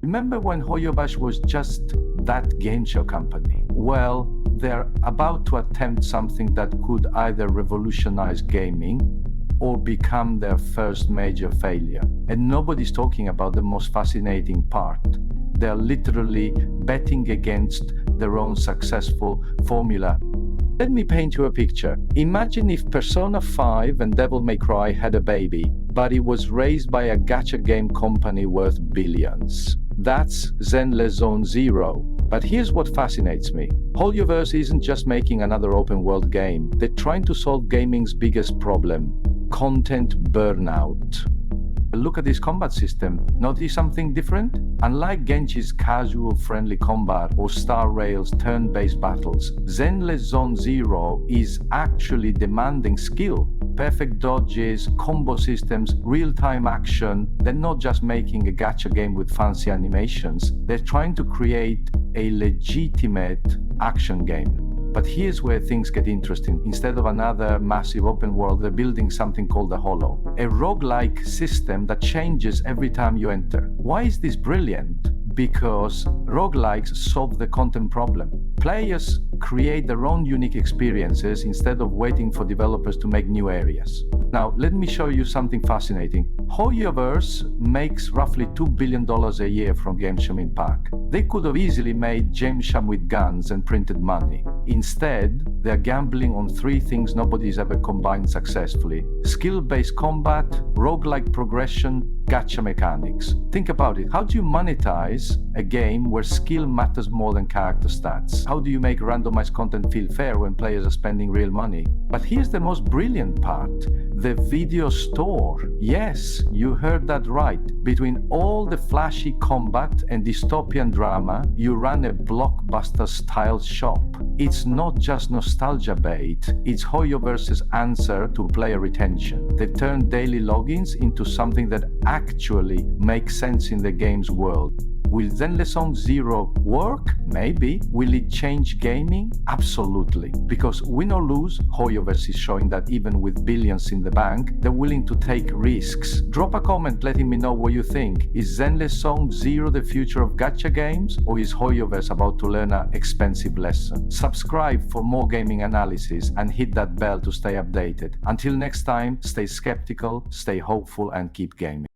Remember when HoYoverse's was just that game show company? Well, they're about to attempt something that could either revolutionize gaming or become their first major failure. And nobody's talking about the most fascinating part. They're literally betting against their own successful formula. Let me paint you a picture. Imagine if Persona 5 and Devil May Cry had a baby, but it was raised by a gacha game company worth billions. That's Zenless Zone Zero. But here's what fascinates me. HoYoverse isn't just making another open world game. They're trying to solve gaming's biggest problem: content burnout. Look at this combat system. Notice something different? Unlike Genshin's casual friendly combat or Star Rail's turn-based battles, Zenless Zone Zero is actually demanding skill. Perfect dodges, combo systems, real-time action. They're not just making a gacha game with fancy animations. They're trying to create a legitimate action game. But here's where things get interesting. Instead of another massive open world, they're building something called a Holo, a roguelike system that changes every time you enter. Why is this brilliant? Because roguelikes solve the content problem. Players create their own unique experiences instead of waiting for developers to make new areas. Now, let me show you something fascinating. HoYoverse makes roughly $2 billion a year from Genshin Impact. They could have easily made Genshin with guns and printed money. Instead, they're gambling on three things nobody's ever combined successfully: skill-based combat, roguelike progression, gacha mechanics. Think about it. How do you monetize a game where skill matters more than character stats? How do you make randomized content feel fair when players are spending real money? But here's the most brilliant part: the video store. Yes, you heard that right. Between all the flashy combat and dystopian drama, you run a Blockbuster-style shop. It's not just nostalgia bait, it's HoYoverse's answer to player retention. They've turned daily logins into something that actually makes sense in the game's world. Will Zenless Zone Zero work? Maybe. Will it change gaming? Absolutely. Because win or lose, HoYoverse is showing that even with billions in the bank, they're willing to take risks. Drop a comment letting me know what you think. Is Zenless Zone Zero the future of gacha games? Or is HoYoverse about to learn an expensive lesson? Subscribe for more gaming analysis and hit that bell to stay updated. Until next time, stay skeptical, stay hopeful, and keep gaming.